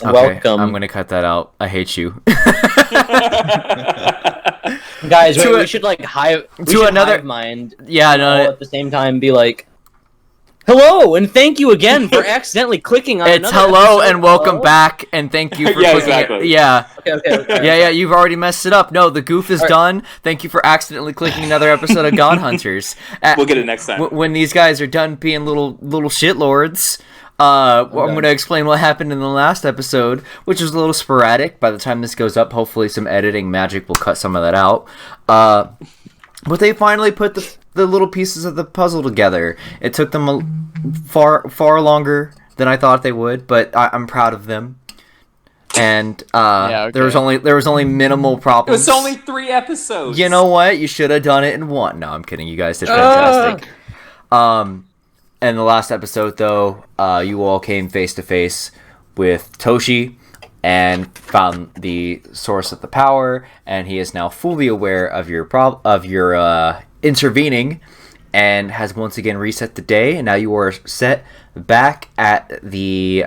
Okay, Welcome. I'm gonna cut that out. I hate you. Guys, wait, we should like hive mind. Yeah, no. At the same time, be like, hello and thank you again for accidentally clicking on. It's another hello episode. and welcome back, and thank you for Yeah, clicking exactly. it. Yeah. Okay. Yeah, you've already messed it up. No, the goof is done. Thank you for accidentally clicking another episode of God Hunters. We'll get it next time. When these guys are done being little shitlords, I'm going to explain what happened in the last episode, which was a little sporadic. By the time this goes up, hopefully some editing magic will cut some of that out. But they finally put the little pieces of the puzzle together. It took them far longer than I thought they would, but I'm proud of them. And there was only minimal problems. It was only 3 episodes. You know what? You should have done it in 1. No, I'm kidding. You guys did fantastic. And the last episode, though, you all came face to face with Toshi and found the source of the power, and he is now fully aware of your intervening, and has once again reset the day. And now you are set back at the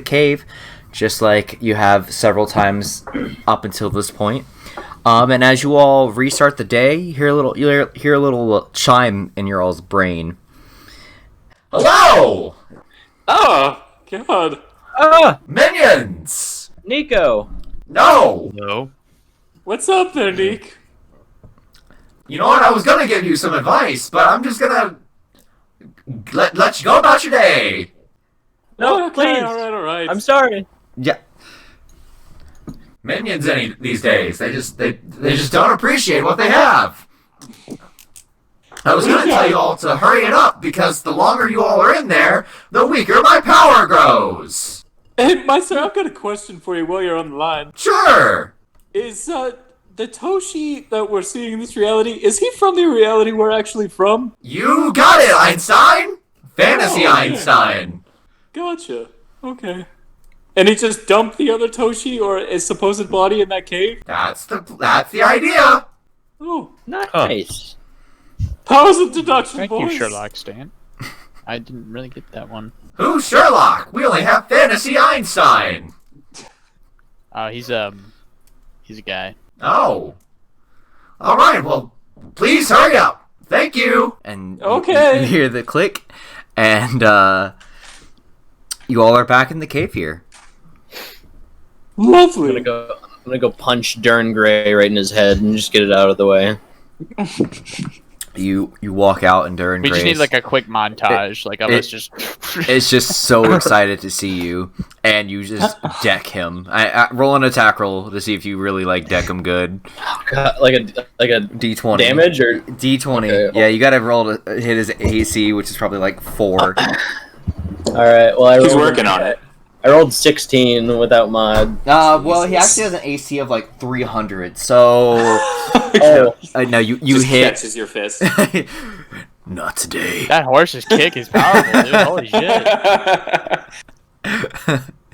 cave, just like you have several times up until this point. And as you all restart the day, you hear a little chime in your all's brain. Hello! Oh, God. Minions! Nico. No! What's up there, Nick? You know what? I was gonna give you some advice, but I'm just gonna let you go about your day. No, Okay, please. all right. I'm sorry. Yeah. Minions these days, they just don't appreciate what they have. I was going to tell you all to hurry it up, because the longer you all are in there, the weaker my power grows. Hey, Meister, I've got a question for you while you're on the line. Sure. Is, the Toshi that we're seeing in this reality, is he from the reality we're actually from? You got it, Einstein. Fantasy Einstein. Gotcha. Okay. And he just dumped the other Toshi, or his supposed body, in that cave? That's the idea. Oh, Nice. powers of deduction, Thank boys. you, Sherlock Stan. I didn't really get that one. Who's Sherlock? We only have Fantasy Einstein. He's a guy. Oh. All right, well, please hurry up. Thank you. And Okay. you hear the click, and you all are back in the cave here. Lovely. I'm gonna go punch Dern Gray right in his head and just get it out of the way. You walk out, and Durin We Grace just need like a quick montage, of us just. is just so excited to see you, and you just deck him. I roll an attack roll to see if you really deck him good. Like a D20 damage or D20. Okay. Yeah, you gotta roll to hit his AC, which is probably 4. All right. Well, He's working on it. I rolled 16 without mod. Well, he actually has an AC of 300, so no, you Just hit. catches your fist. Not today. That horse's kick is powerful, dude. Holy shit.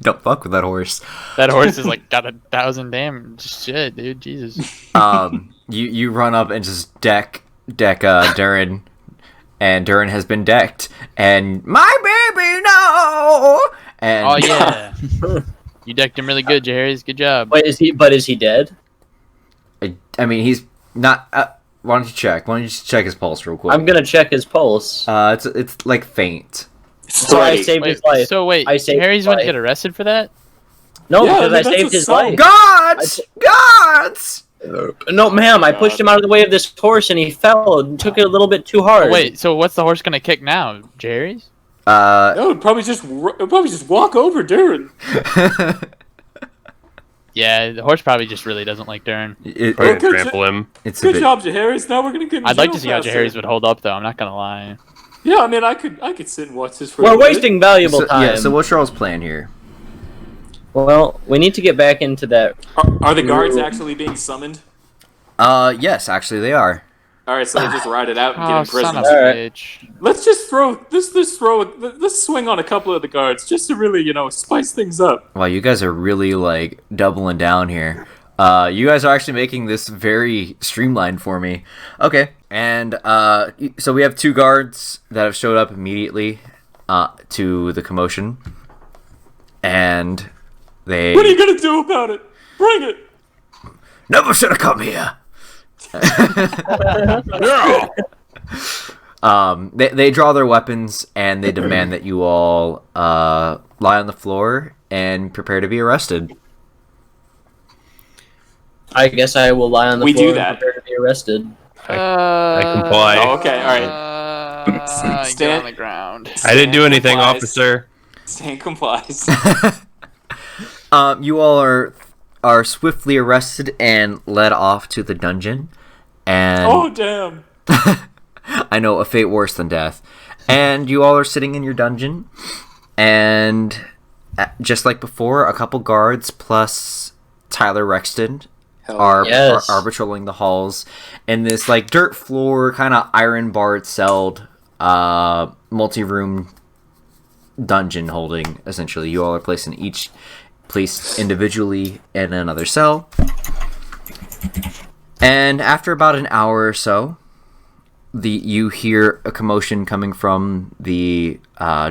Don't fuck with that horse. That horse is got 1,000 damage. Shit, dude. Jesus. You run up and just deck Durin, and Durin has been decked, and my baby no. And Oh yeah. You decked him really good, Harris. Good job. Wait, is he dead? I mean, he's not. Why don't you check? Why don't you just check his pulse real quick? I'm gonna check his pulse. It's faint. So I saved his life. So wait, I saved Harry's his going to life. get arrested for that? No, Yeah, because I that's saved a his song. life. Gods! No, ma'am, I pushed him out of the way of this horse and he fell and took it a little bit too hard. Wait, so what's the horse going to kick now? Jerry's? No, it'd probably just walk over Durin. Yeah, the horse probably just really doesn't like Dern. Probably trample him. It's a Good bit. job, Jaharis. Now we're gonna get. I'd like to see how Jaharis would hold up, though. I'm not going to lie. Yeah, I mean, I could sit and watch this for. We're a bit. wasting valuable So, time. yeah. So what's y'all's plan here? Well, we need to get back into that. Are the guards actually being summoned? Yes, actually they are. All right, so we'll just ride it out and get Oh, imprisoned. son of a Alright. bitch. Let's just let's swing on a couple of the guards just to really, spice things up. Wow, you guys are really doubling down here. You guys are actually making this very streamlined for me. Okay, and so we have 2 guards that have showed up immediately to the commotion, and They What are you gonna do about it? Bring it! never should have come here. They draw their weapons and they demand that you all lie on the floor and prepare to be arrested. I guess I will lie on the We floor do that. and prepare to be arrested. I comply. Oh, okay, alright. Get Stand- on the ground. I didn't do anything, complies. officer. Stan complies. You all are swiftly arrested and led off to the dungeon. And Oh, damn. I know, a fate worse than death. And you all are sitting in your dungeon, and just like before, a couple guards plus Tyler Rexton are patrolling the halls in this like dirt floor, kind of iron barred celled multi-room dungeon holding. Essentially, you all are placed individually in another cell. And after about an hour or so, you hear a commotion coming from the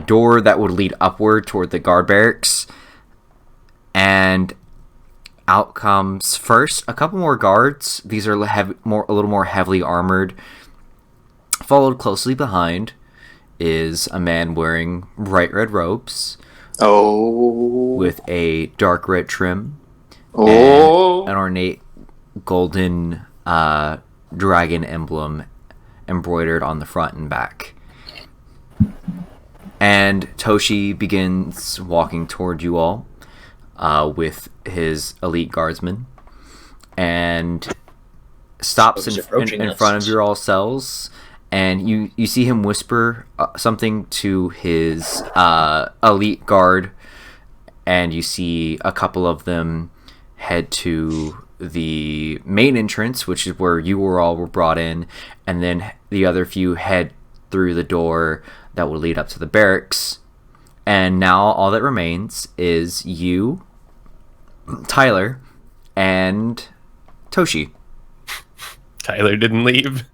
door that would lead upward toward the guard barracks, and out comes first a couple more guards. These are a little more heavily armored. Followed closely behind is a man wearing bright red robes with a dark red trim and an ornate golden dragon emblem embroidered on the front and back. And Toshi begins walking toward you all with his elite guardsmen and stops in front of your all cells, and you see him whisper something to his elite guard, and you see a couple of them head to the main entrance, which is where you were brought in, and then the other few head through the door that will lead up to the barracks. And now all that remains is you, Tyler, and Toshi. Tyler didn't leave.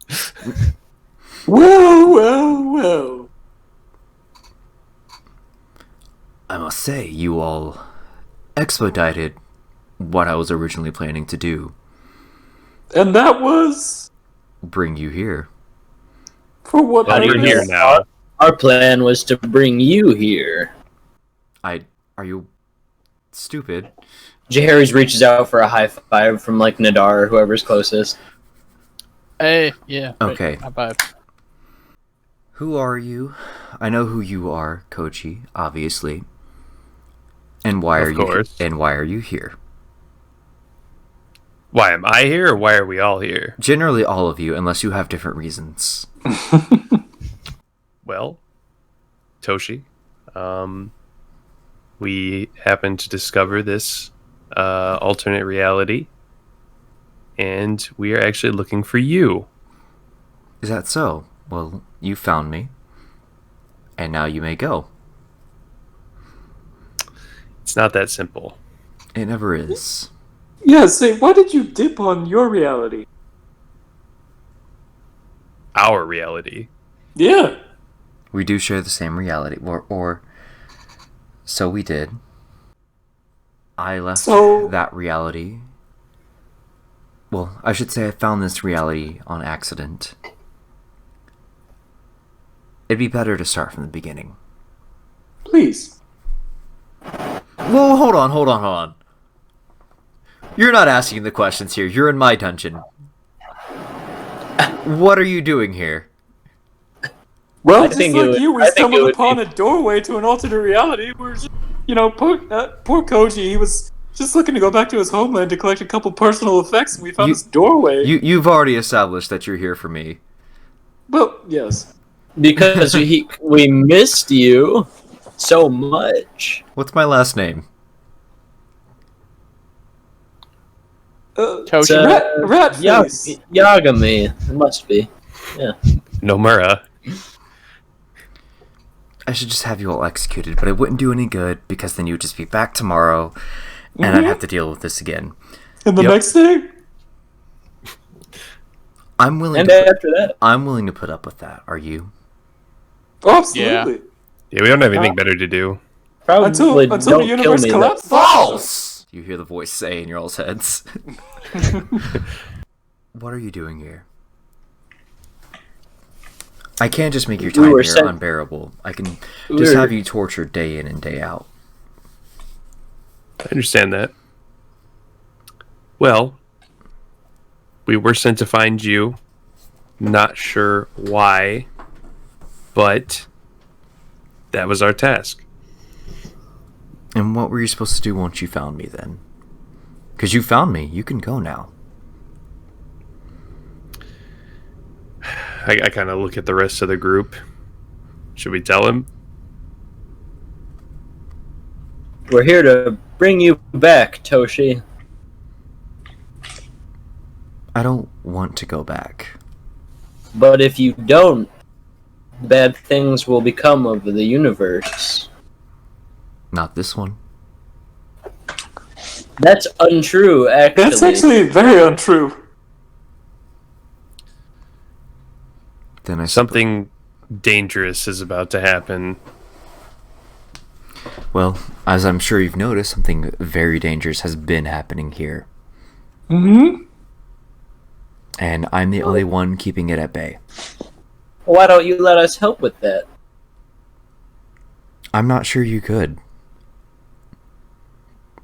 Whoa. I must say, you all expedited what I was originally planning to do. And that was Bring you here. for what Well, you're purpose? here now. Our plan was to bring you here. Are you stupid? Jaharys reaches out for a high five from like Nadar or whoever's closest. Hey, yeah. Okay. High five. Who are you? I know who you are, Kochi, obviously. And why Of course. why are you here? Why am I here, or why are we all here? Generally all of you, unless you have different reasons. Well, Toshi, we happened to discover this alternate reality, and we are actually looking for you. Is that so? Well, you found me. And now you may go. It's not that simple. It never is. Yeah, say, why did you dip on your reality? Our reality. Yeah. We do share the same reality, or so we did. I left that reality. Well, I should say I found this reality on accident. It'd be better to start from the beginning. Please. Whoa, hold on. You're not asking the questions here. You're in my dungeon. What are you doing here? Well, I just think like you, we I think it stumbled would upon be- a doorway to an alternate reality. We're just, poor Koji, he was just looking to go back to his homeland to collect a couple personal effects, and we found this doorway. You've already established that you're here for me. Well, yes. Because we missed you so much. What's my last name? Toshi. Rat face. Yagami. It must be. Yeah. Nomura. I should just have you all executed, but it wouldn't do any good because then you'd just be back tomorrow, and I'd have to deal with this again. And the Yep. next day? I'm willing to put up with that. Are you? Oh, absolutely. Yeah, we don't have anything better to do. Probably until the don't kill universe me. collapses. False! You hear the voice say in your all's heads. What are you doing here? I can't just make your time here unbearable. I can just have you tortured day in and day out. I understand that. Well, we were sent to find you. Not sure why, but that was our task. And what were you supposed to do once you found me then? Because you found me. You can go now. I kind of look at the rest of the group. Should we tell him? We're here to bring you back, Toshi. I don't want to go back. But if you don't, bad things will become of the universe. Not this one. That's untrue, actually. That's actually very untrue. Then Something dangerous is about to happen. Well, as I'm sure you've noticed, something very dangerous has been happening here. Mm-hmm. And I'm the only one keeping it at bay. Why don't you let us help with that? I'm not sure you could.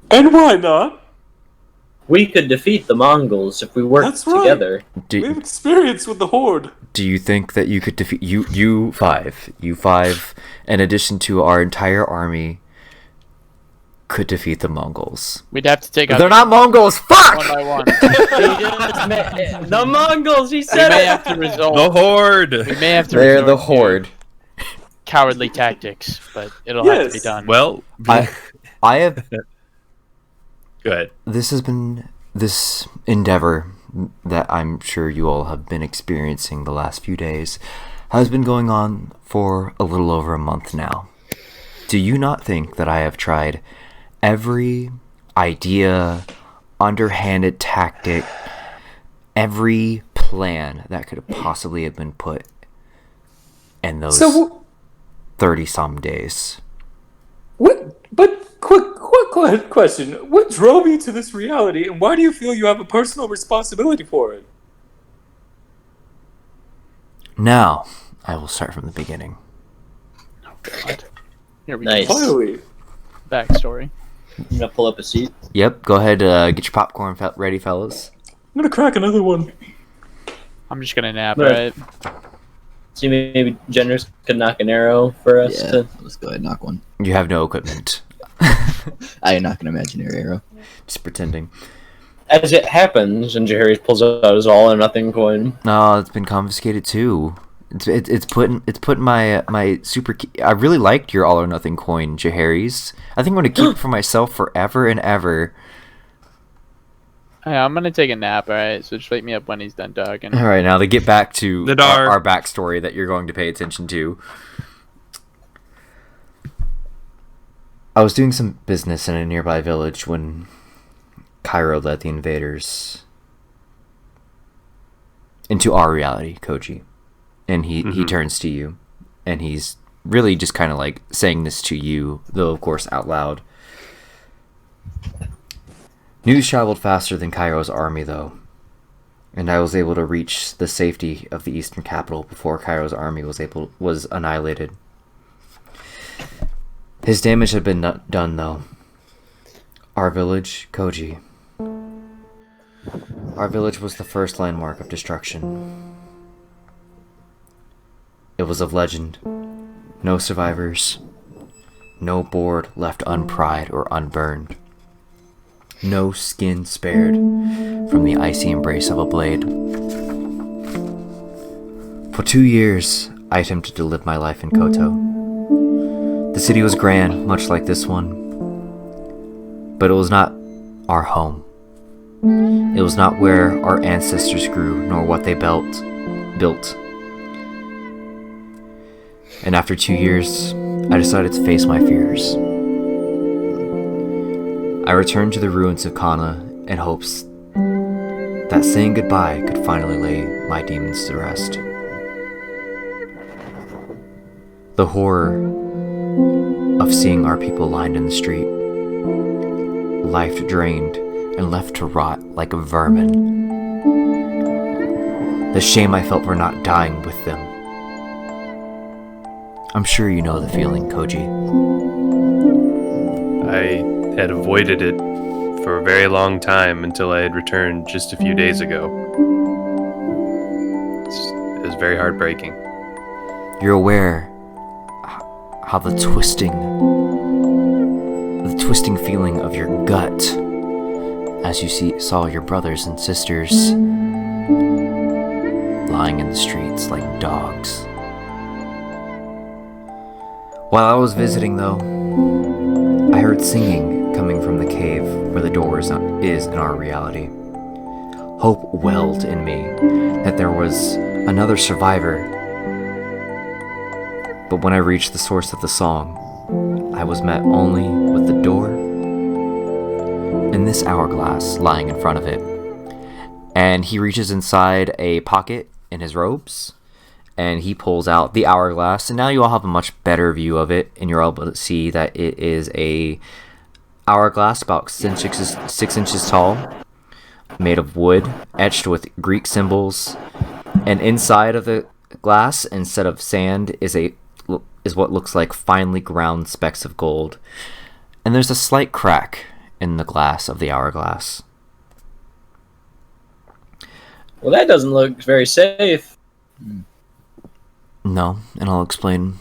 And why not? We could defeat the Mongols if we worked That's right. together. We have experience with the Horde. Do you think that you could defeat you five, in addition to our entire army, could defeat the Mongols? We'd have to take out They're not Mongols. Fuck! one by one. The Mongols, he We said may it! have to The result. Horde! We may have to. They're resort the to Horde. Cowardly tactics, but it'll have to be Yes. done. Well, I have. go ahead. This has been this endeavor that I'm sure you all have been experiencing the last few days has been going on for a little over a month now. Do you not think that I have tried every idea, underhanded tactic, every plan that could have possibly have been put in those 30-some days? What? But quick question. What drove you to this reality, and why do you feel you have a personal responsibility for it? Now, I will start from the beginning. God. Here we Nice. go. Finally. Backstory. I'm gonna pull up a seat. Yep, go ahead, get your popcorn ready, fellas. I'm gonna crack another one. I'm just gonna nap, Right. right? See, maybe Jenners could knock an arrow for us Yeah, to... let's go ahead and knock one. You have no equipment. I am not an imaginary arrow. Just pretending. As it happens, and Jahari pulls out his all or nothing coin. No, it's been confiscated too. It's putting my super key. I really liked your all or nothing coin, Jahari's. I think I'm gonna keep it for myself forever and ever. Yeah, I'm gonna take a nap, alright? So just wake me up when he's done talking. All right, now to get back to The dark. our backstory that you're going to pay attention to. I was doing some business in a nearby village when Cairo led the invaders into our reality, Koji. And he turns to you, and he's really just kind of like saying this to you, though of course out loud. News traveled faster than Cairo's army, though, and I was able to reach the safety of the eastern capital before Cairo's army was annihilated. His damage had been done, though. Our village, Koji. Our village was the first landmark of destruction. It was of legend. No survivors. No board left unpried or unburned. No skin spared from the icy embrace of a blade. For 2 years, I attempted to live my life in Koto. The city was grand, much like this one, but it was not our home. It was not where our ancestors grew, nor what they built. And after 2 years, I decided to face my fears. I returned to the ruins of Kana in hopes that saying goodbye could finally lay my demons to rest. The horror of seeing our people lined in the street, life drained and left to rot like vermin. The shame I felt for not dying with them. I'm sure you know the feeling, Koji. I had avoided it for a very long time until I had returned just a few days ago. It was very heartbreaking. You're aware how the twisting feeling of your gut as you saw your brothers and sisters lying in the streets like dogs. While I was visiting, though, I heard singing coming from the cave where the door is in our reality. Hope welled in me that there was another survivor. But when I reached the source of the song, I was met only with the door and this hourglass lying in front of it. And he reaches inside a pocket in his robes, and he pulls out the hourglass, and now you all have a much better view of it, and you're able to see that it is a hourglass about 6 inches tall, made of wood, etched with Greek symbols, and inside of the glass, instead of sand, is what looks like finely ground specks of gold, and there's a slight crack in the glass of the hourglass. Well, that doesn't look very safe. No, and I'll explain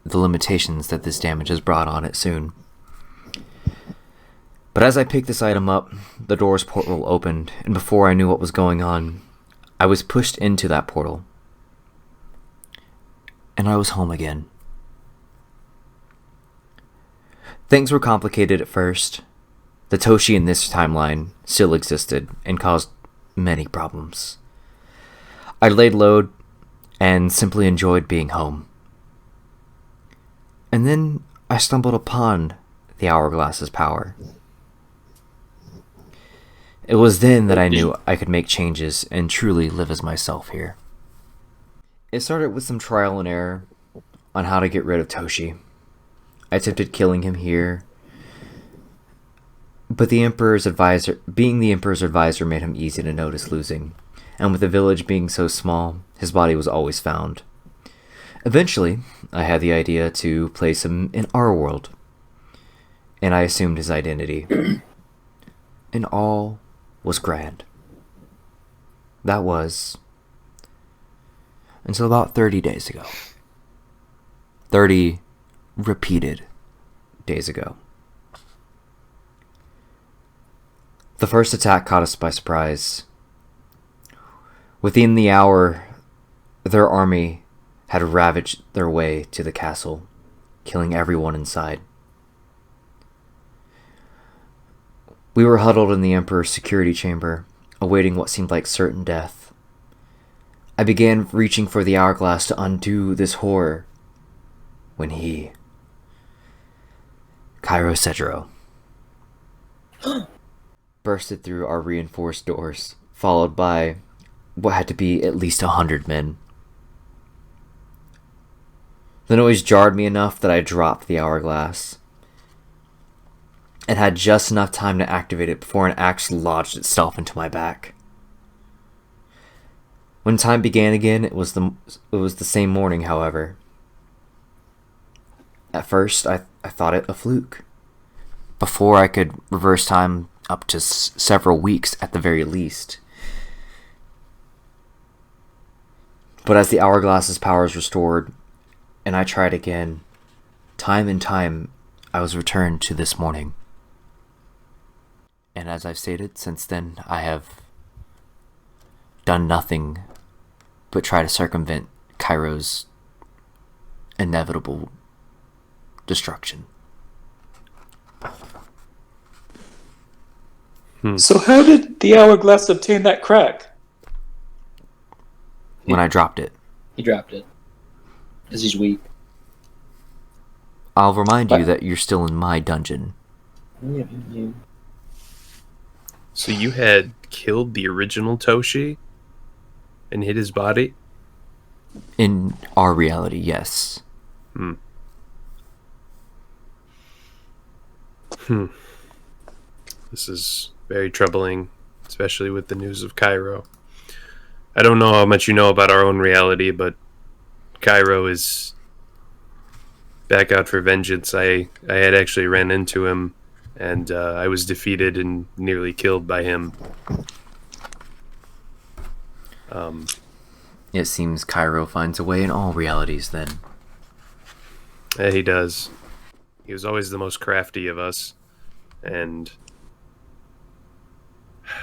the limitations that this damage has brought on it soon. But as I picked this item up, the door's portal opened, and before I knew what was going on, I was pushed into that portal. And I was home again. Things were complicated at first. The Toshi in this timeline still existed and caused many problems. I laid low and simply enjoyed being home. And then I stumbled upon the hourglass's power. It was then that I knew I could make changes and truly live as myself here. It started with some trial and error on how to get rid of Toshi. I attempted killing him here, but being the Emperor's advisor made him easy to notice losing, and with the village being so small, his body was always found. Eventually, I had the idea to place him in our world, and I assumed his identity. And all was grand. That was until about 30 days ago. 30 repeated days ago. The first attack caught us by surprise. Within the hour, their army had ravaged their way to the castle, killing everyone inside. We were huddled in the Emperor's security chamber, awaiting what seemed like certain death. I began reaching for the hourglass to undo this horror, when he, Cairo Cedro, bursted through our reinforced doors, followed by what had to be at least 100 men. The noise jarred me enough that I dropped the hourglass, and had just enough time to activate it before an axe lodged itself into my back. When time began again, it was the same morning, however. At first, I thought it a fluke. Before I could reverse time up to several weeks at the very least. But as the hourglass's powers restored, and I tried again, time and time, I was returned to this morning. And as I've stated, since then, I have done nothing but try to circumvent Cairo's inevitable destruction. So how did the hourglass obtain that crack? When I dropped it. He dropped it. Because he's weak. I'll remind you that you're still in my dungeon. So you had killed the original Toshi and hid his body? In our reality, yes. This is very troubling, especially with the news of Cairo. I don't know how much you know about our own reality, but Cairo is back out for vengeance. I had actually ran into him, and I was defeated and nearly killed by him. It seems Cairo finds a way in all realities then. Yeah, he does. He was always the most crafty of us, and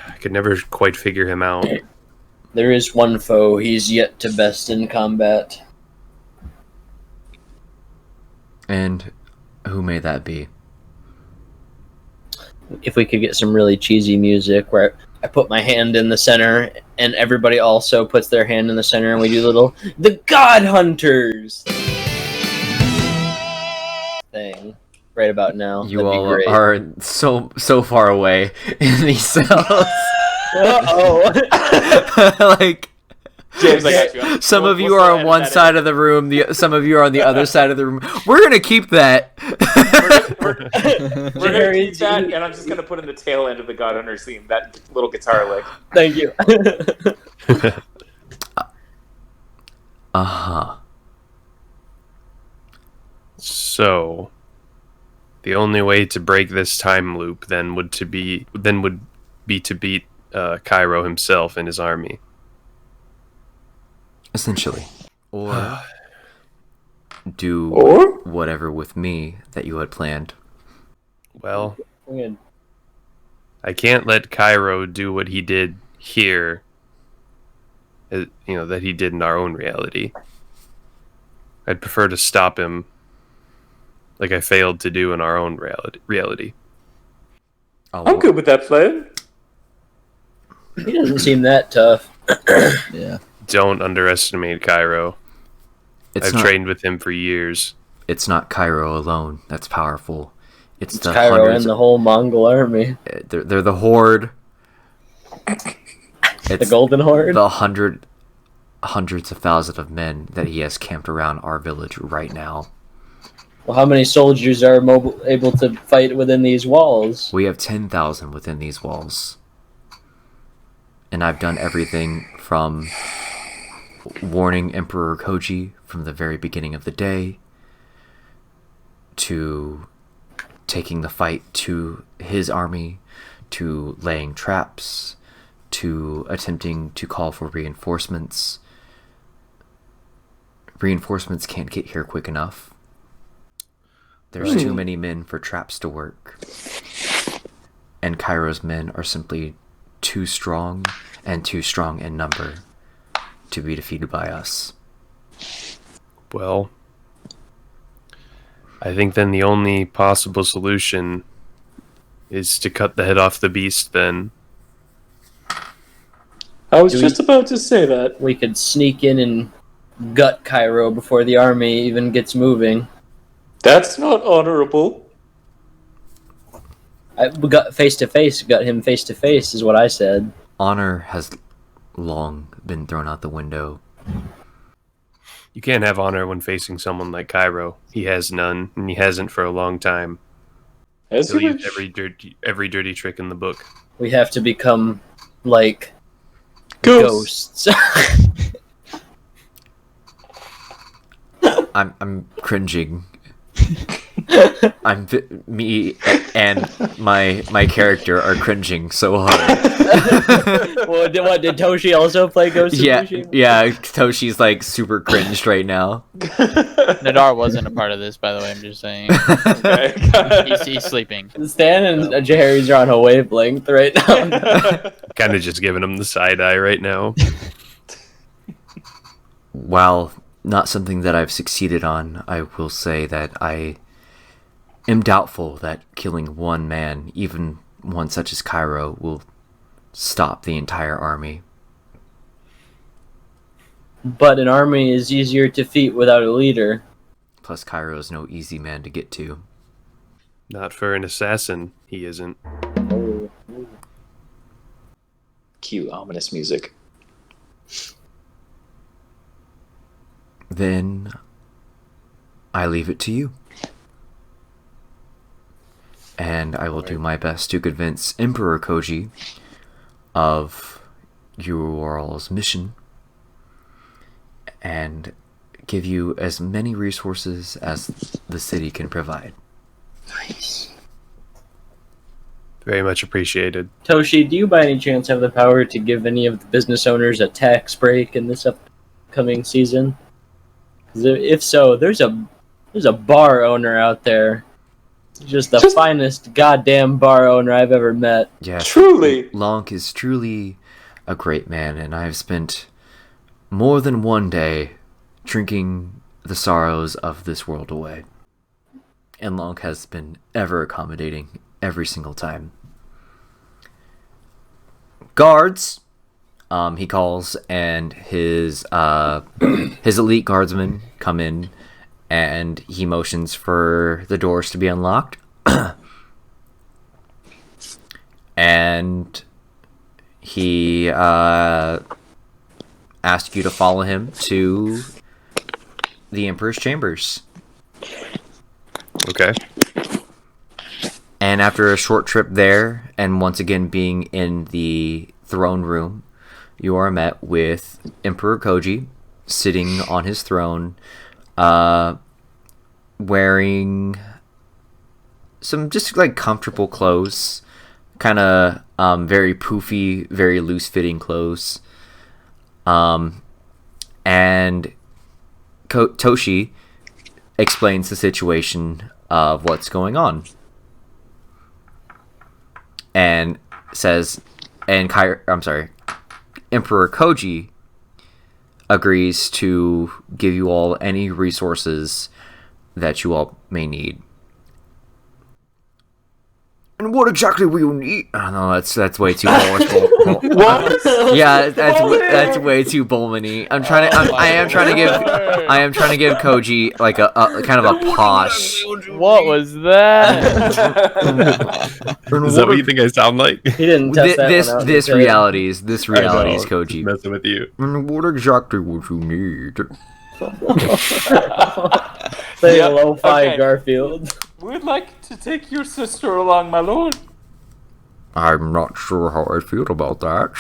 I could never quite figure him out. There is one foe he's yet to best in combat. And who may that be? If we could get some really cheesy music where I put my hand in the center and everybody also puts their hand in the center and we do the God Hunters thing right about now. You That'd be all great. are so far away in these cells. Uh-oh. Like, James, I got you. some We'll- of you we'll are still on edit one that side of the room, some of you are on the other side of the room. We're gonna keep that. We're gonna keep that, and I'm just gonna put in the tail end of the God Hunter theme, that little guitar lick. Thank you. Uh-huh. So, the only way to break this time loop then would be to beat Cairo himself and his army. Essentially. Or do Or? whatever with me that you had planned. Well, Good. I can't let Cairo do what he did here, that he did in our own reality. I'd prefer to stop him like I failed to do in our own reality. I'm good with that plan. He doesn't seem that tough. Yeah. Don't underestimate Cairo. It's I've not, trained with him for years. It's not Cairo alone that's powerful. It's the Cairo and hundreds. the whole Mongol army. They're the horde. The It's Golden Horde. the hundreds of thousands of men that he has camped around our village right now. Well, how many soldiers are able to fight within these walls? We have 10,000 within these walls. And I've done everything from warning Emperor Koji from the very beginning of the day to taking the fight to his army, to laying traps, to attempting to call for reinforcements. Reinforcements can't get here quick enough. There's too many men for traps to work. And Cairo's men are simply too strong in number to be defeated by us. Well, I think then the only possible solution is to cut the head off the beast then. I was Do just about to say that. We could sneak in and gut Cairo before the army even gets moving. That's not honorable. We got face to face. Got him face to face is what I said. Honor has long been thrown out the window. You can't have honor when facing someone like Cairo. He has none, and he hasn't for a long time. As He'll you use every dirty trick in the book. We have to become like Ghosts. ghosts. I'm cringing. Me and my character are cringing so hard. Well, did Toshi also play Ghost of Tsushima? Yeah, Toshi's like super cringed right now. Nadar wasn't a part of this, by the way. I'm just saying. He's sleeping. Stan and Jahari's are on a wavelength right now. Kind of just giving him the side eye right now. While not something that I've succeeded on, I will say that I am doubtful that killing one man, even one such as Cairo, will stop the entire army. But an army is easier to defeat without a leader. Plus, Cairo is no easy man to get to. Not for an assassin, he isn't. Cue ominous music. Then I leave it to you. and I will do my best to convince Emperor Koji of your all's mission and give you as many resources as the city can provide. Nice. Very much appreciated. Toshi, do you by any chance have the power to give any of the business owners a tax break in this upcoming season? 'Cause if so, there's a bar owner out there. Just the finest goddamn bar owner I've ever met. Yeah, Truly. Lonk is truly a great man, and I have spent more than one day drinking the sorrows of this world away. And Lonk has been ever accommodating every single time. Guards, he calls, and his elite guardsmen come in, and he motions for the doors to be unlocked. And he asks you to follow him to the Emperor's chambers. Okay. And after a short trip there, and once again being in the throne room, you are met with Emperor Koji sitting on his throne, wearing some just like comfortable clothes, kind of very poofy, very loose-fitting clothes. And Toshi explains the situation of what's going on. And says, Emperor Koji agrees to give you all any resources that you all may need. And what exactly will you need? Oh no, that's way too What? Yeah, that's way too Bowman-y. I am trying to give Koji like a kind of a posh. What was that? Is that what you think I sound like? He didn't test that one out. This reality is Just Koji. messing with you. And what exactly would you need? Play Yeah, a lo-fi okay. Garfield. We'd like to take your sister along, my lord. I'm not sure how I feel about that.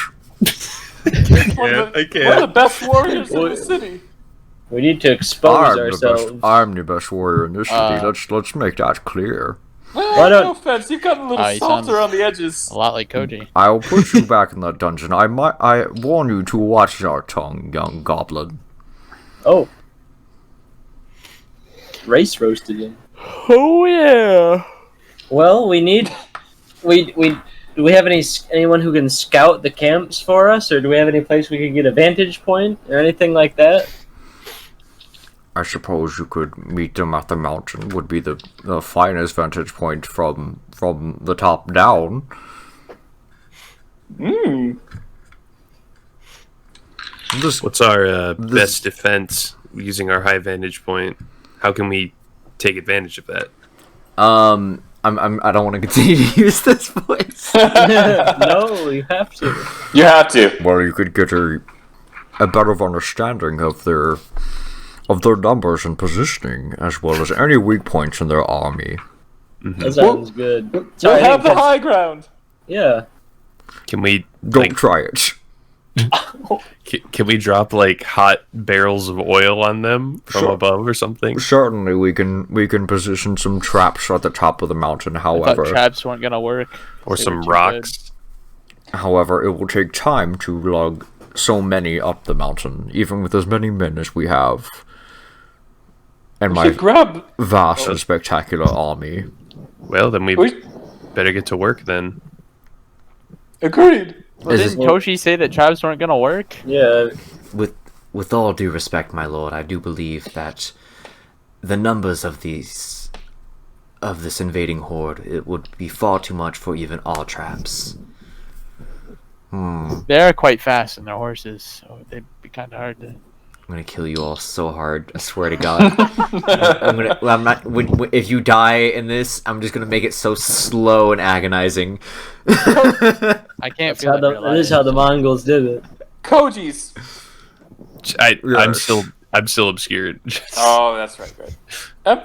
One of I the can't. best warriors in the city. We need to expose ourselves. I'm the best warrior in this city. Uh, Let's make that clear. Well, Why don't- no offense, you've gotten a little he salt sounds- around the edges. A lot like Koji. I'll put you back in that dungeon. I warn you to watch your tongue, young goblin. Oh. Race roasted him. Oh yeah. Well, we need... Do we have anyone who can scout the camps for us, or do we have any place we could get a vantage point, or anything like that? I suppose you could meet them at the mountain. Would be the finest vantage point from the top down. What's our best defense using our high vantage point? How can we take advantage of that? I don't want to continue to use this voice. No, you have to. You have to. Well, you could get a better understanding of their numbers and positioning, as well as any weak points in their army. That sounds good. We'll Sorry, have the high ground. Yeah. Can we Don't try it. Can we drop like hot barrels of oil on them from Sure. above or something? Certainly, we can position some traps at the top of the mountain. I thought However, traps weren't gonna work. Or They some were too rocks? However, it will take time to lug so many up the mountain, even with as many men as we have. And We my should grab. vast and spectacular army. Well, then we We better get to work then. agreed. Well, Is didn't Toshi say that traps weren't gonna work? Yeah. With all due respect, my lord, I do believe that the numbers of this invading horde, it would be far too much for even our traps. They are quite fast in their horses, so they'd be kind of hard to. I'm gonna kill you all so hard. I swear to God. I'm not. If you die in this, I'm just gonna make it so slow and agonizing. I can't feel That is how the Mongols did it. Koji's. I'm Yes. still obscured. Oh, that's right.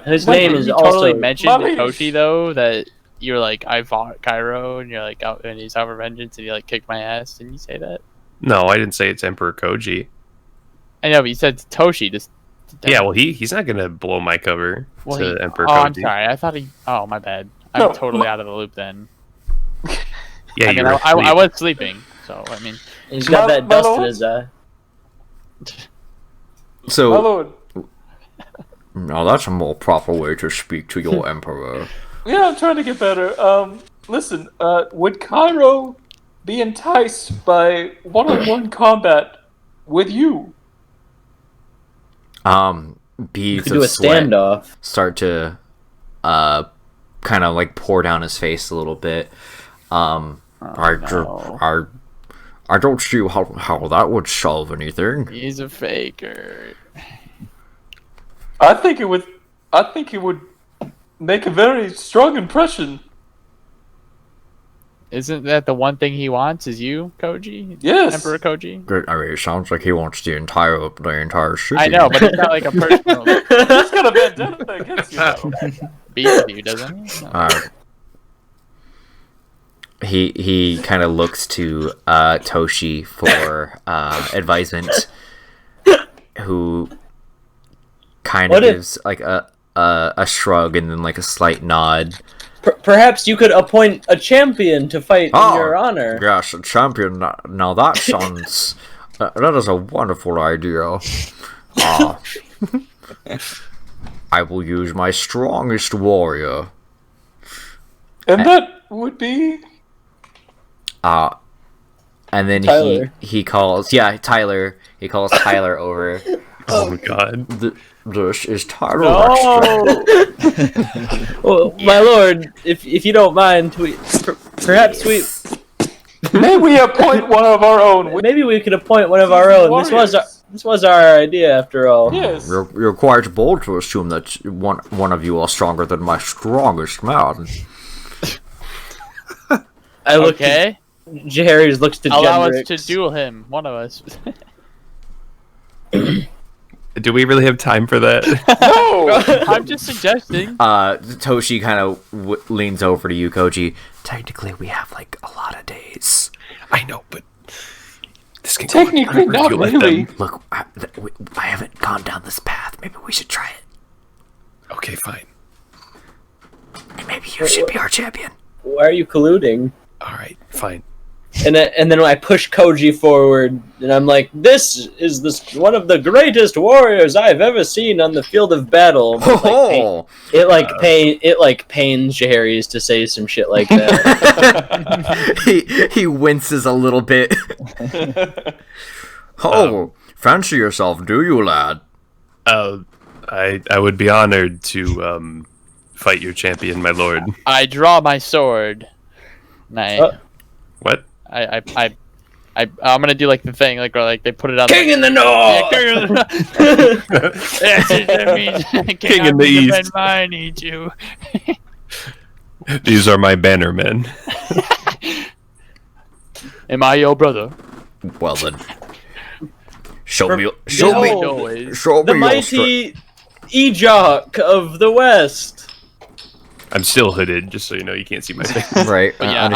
His Wait, name Did is you totally also... mention Mommy. to Toshi though that you were like, I fought Cairo, and you're like, out, and he's out for vengeance, and he like kicked my ass. Didn't you say that? No, I didn't say it's Emperor Koji. I know, but you said Toshi. Just Yeah, well, he's not gonna blow my cover to Emperor Oh, Koji. I'm sorry. I thought he. Oh, my bad. I'm No, totally out of the loop then. Yeah, I you mean, were I asleep. was sleeping, so I mean. He's got My- that my dust in lord? his eye. My So lord. now that's a more proper way to speak to your emperor. Yeah, I'm trying to get better. Listen, would Cairo be enticed by one-on-one combat with you? You Beads could do a of sweat standoff. start to kind of like pour down his face a little bit. I don't see how that would solve anything. He's a faker. I think it would make a very strong impression. Isn't that the one thing he wants? Is you, Koji? Yes. Emperor Koji? I mean, it sounds like he wants the entire city. I know, but he's got like a personal He's got a vendetta against you, though. beef with you, doesn't he? No. He kind of looks to Toshi for advisement, who kind of What if- gives like a shrug and then like a slight nod. Perhaps you could appoint a champion to fight Oh, in your honor. Yes, a champion. Now that sounds that is a wonderful idea. I will use my strongest warrior. And that would be And then Tyler. he calls Tyler. He calls Tyler over. Oh my god. This is Tyler. No! Well, my lord, if you don't mind, perhaps we May we appoint one of our own? maybe we could appoint one of our own. Warriors. This was our idea after all. Yes. You're quite bold to assume that one of you are stronger than my strongest man. I look. Okay. Jerry's looks to Allow us Gendrix. to duel him. One of us. Do we really have time for that? No. I'm just suggesting. Toshi kind of leans over to you, Koji. Technically, we have like a lot of days. I know, but this can Technically, go on forever if not you let really. them. Look, I haven't gone down this path. Maybe we should try it. Okay, fine. Maybe you should be our champion. Why are you colluding? All right, fine. And then I push Koji forward, and I'm like, "This is one of the greatest warriors I've ever seen on the field of battle." But, Oh, it pains Jerry's to say some shit like that. he winces a little bit. Oh, fancy yourself, do you, lad? I would be honored to fight your champion, my lord. I draw my sword. And What? I'm gonna do like the thing, like where like they put it on. King in the Yeah, north. King in the Yes, that means King in the east. I need you. These are my bannermen. Am I your brother? Well then, show me No. your The strength. mighty Ejok of the West. I'm still hooded, just so you know. You can't see my face. Right. But yeah,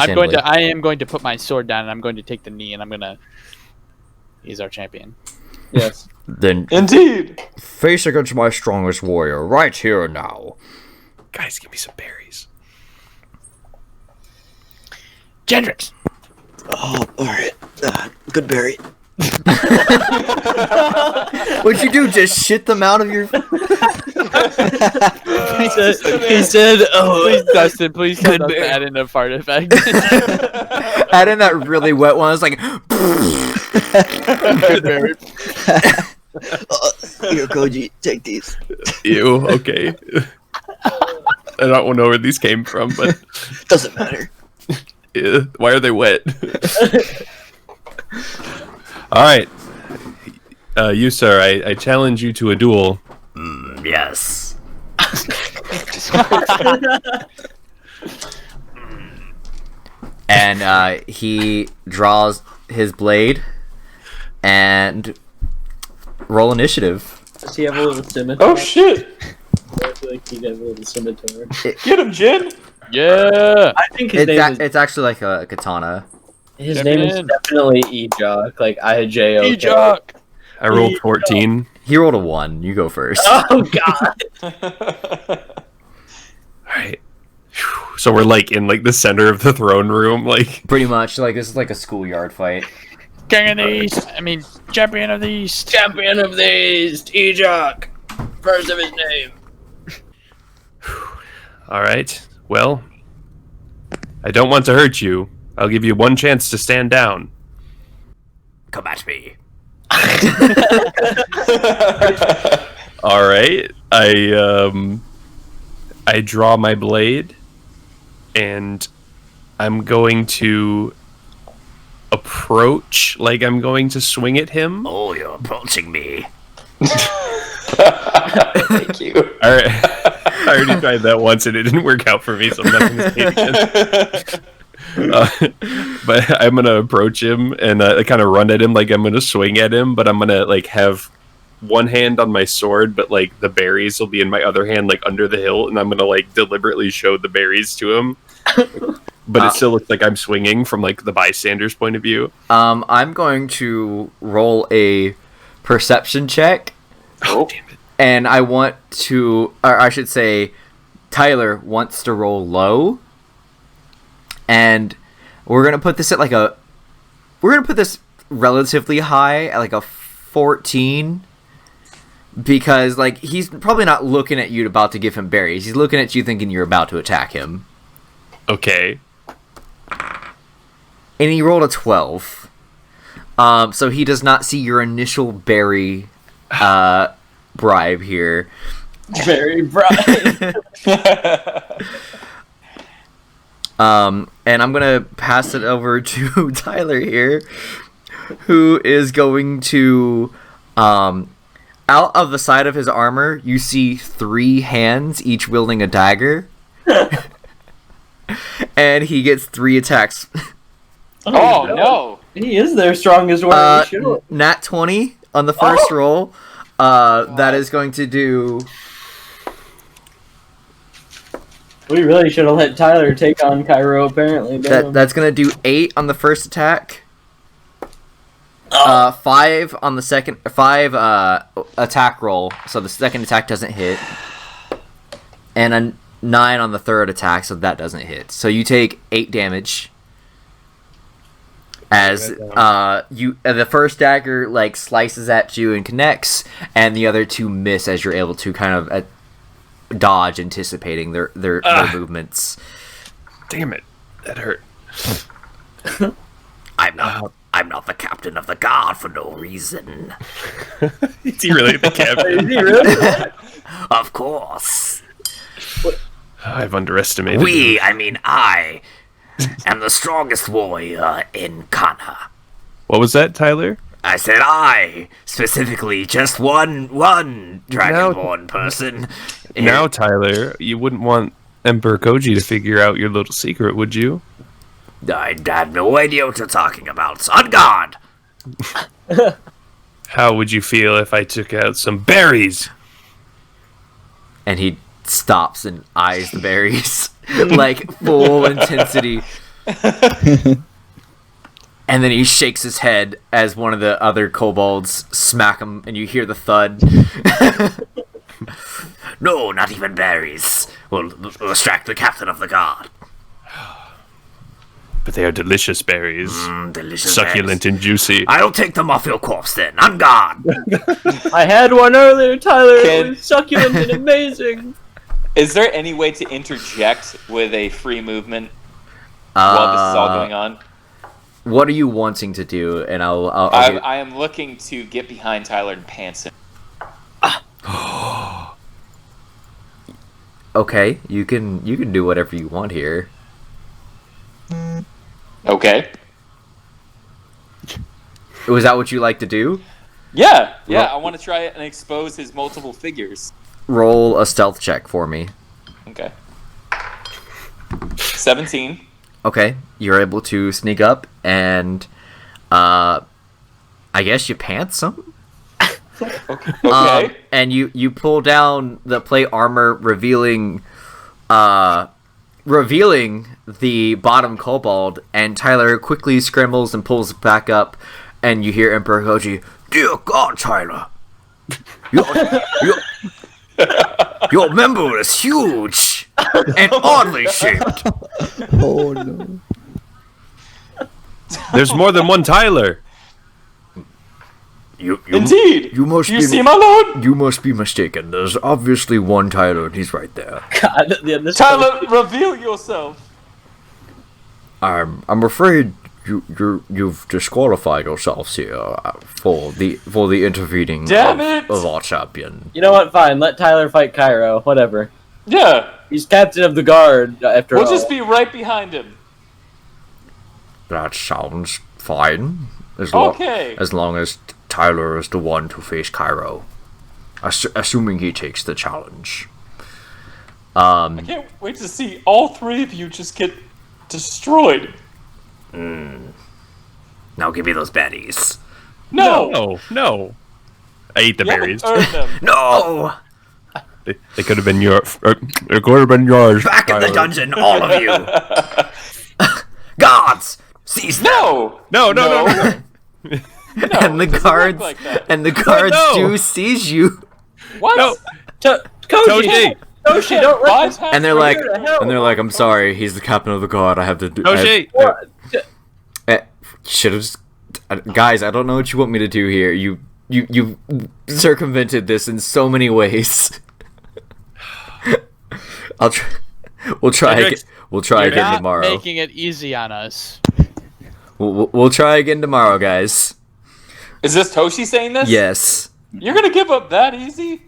I am going to put my sword down, and I'm going to take the knee, and I'm gonna. He's our champion. Yes. Then Indeed. face against my strongest warrior right here and now. Guys, give me some berries. Gendrix. Oh, alright. Good berry. What'd you do? Just shit them out of your? He said, "Oh, Please, Dustin, please tell Good Dustin bear. add in a fart effect. Add in that really wet one. It's like. Good berry. Here, Koji, take these. Ew, okay. I don't know where these came from, but Doesn't matter. why are they wet? All right. You, sir, I challenge you to a duel. Yes. And he draws his blade and roll initiative. does he have a little scimitar?" Oh shit. I feel like he'd have a little scimitar. Get him, Jin. Yeah. I think his It's actually like a katana. name is Champion. definitely Ejok, like IJOK. Ejok. I rolled 14. He rolled a 1. You go first. Oh god. All right. So we're like in like the center of the throne room, like Pretty much. Like this is like a schoolyard fight. King of the East. I mean, champion of the East. Champion of these, Ejok. First of his name. all right. Well, I don't want to hurt you. I'll give you one chance to stand down. Come at me. All right. I draw my blade and I'm going to approach like I'm going to swing at him. Oh, you're approaching me. Thank you. All right. I already tried that once and it didn't work out for me, so I'm not going to say it again. But I'm going to approach him and kind of run at him like I'm going to swing at him, but I'm going to like have one hand on my sword, but like the berries will be in my other hand, like under the hilt, and I'm going to like deliberately show the berries to him. But it still looks like I'm swinging from like the bystander's point of view. I'm going to roll a perception check. Oh, damn it. And I want to, or I should say, Tyler wants to roll low. And we're going to put this at like a, we're going to put this relatively high at like a 14. Because like he's probably not looking at you about to give him berries. He's looking at you thinking you're about to attack him. Okay. And he rolled a 12. So he does not see your initial berry bribe here. Very bright. And I'm gonna pass it over to Tyler here, who is going to out of the side of his armor you see 3 hands, each wielding a dagger. And he gets 3 attacks. Oh no! He is their strongest one. Nat 20 on the first roll. That is going to do. We really should have let Tyler take on Cairo, apparently. That's going to do 8 on the first attack. 5 on the second. 5 attack roll. So the second attack doesn't hit. And a 9 on the third attack, so that doesn't hit. So you take 8 damage. As the first dagger like slices at you and connects, and the other 2 miss as you're able to kind of dodge, anticipating their movements. Damn it. That hurt. I'm not the captain of the guard for no reason. Is he really the captain? Is he really? Of course. I've underestimated him. I am the strongest warrior in Kana. What was that, Tyler? I said I, specifically just one Dragonborn person. Now, Tyler, you wouldn't want Emperor Koji to figure out your little secret, would you? I have no idea what you're talking about. On guard! How would you feel if I took out some berries? And he stops and eyes the berries. Like, full intensity. And then he shakes his head as one of the other kobolds smack him, and you hear the thud. No, not even berries. We'll distract the captain of the guard. But they are delicious berries. Delicious Succulent berries. and juicy. I'll take them off your corpse then. On guard! I had one earlier, Tyler. Can- It was succulent and amazing. Is there any way to interject with a free movement while this is all going on? What are you wanting to do? And I'll I am looking to get behind Tyler and pants him. Okay, you can do whatever you want here. Okay. Was that what you like to do? Yeah. I want to try it and expose his multiple figures. Roll a stealth check for me. Okay. 17. Okay, you're able to sneak up and, I guess you pants him. Okay. And you pull down the plate armor, revealing, revealing the bottom kobold, and Tyler quickly scrambles and pulls it back up, and you hear Emperor Koji, "Dear God, Tyler, your member is huge and oddly shaped." Oh no. There's more than one Tyler. Indeed. You must You be. see, my lord? You must be mistaken. There's obviously one Tyler, and he's right there. God, yeah, this Tyler, reveal yourself. I'm afraid you've disqualified yourselves here for the intervening Damn it! of our champion. You know what? Fine. Let Tyler fight Cairo. Whatever. Yeah, He's captain of the guard after we'll all. just be right behind him. That sounds fine. Okay. As long as Tyler is the one to face Cairo, assuming he takes the challenge. I can't wait to see all three of you just get destroyed. Now give me those baddies. No. No. I eat the You berries. haven't earned them. No! They could have been yours. It could have been yours. Back in the Tyler. dungeon, all of you! Guards! Seize them! No. No. And the it doesn't guards look like that. and the guards no. do seize you. What? No. Koji, Toshi. don't let this Bypass And they're the- like, Where the hell? I'm sorry, he's the captain of the guard. I have to do. Toshi. Should have, guys. I don't know what you want me to do here. You circumvented this in so many ways. We'll try again. Hendrix, We'll try You're again not tomorrow. making it easy on us. We'll try again tomorrow, guys. Is this Toshi saying this? Yes, You're gonna give up that easy?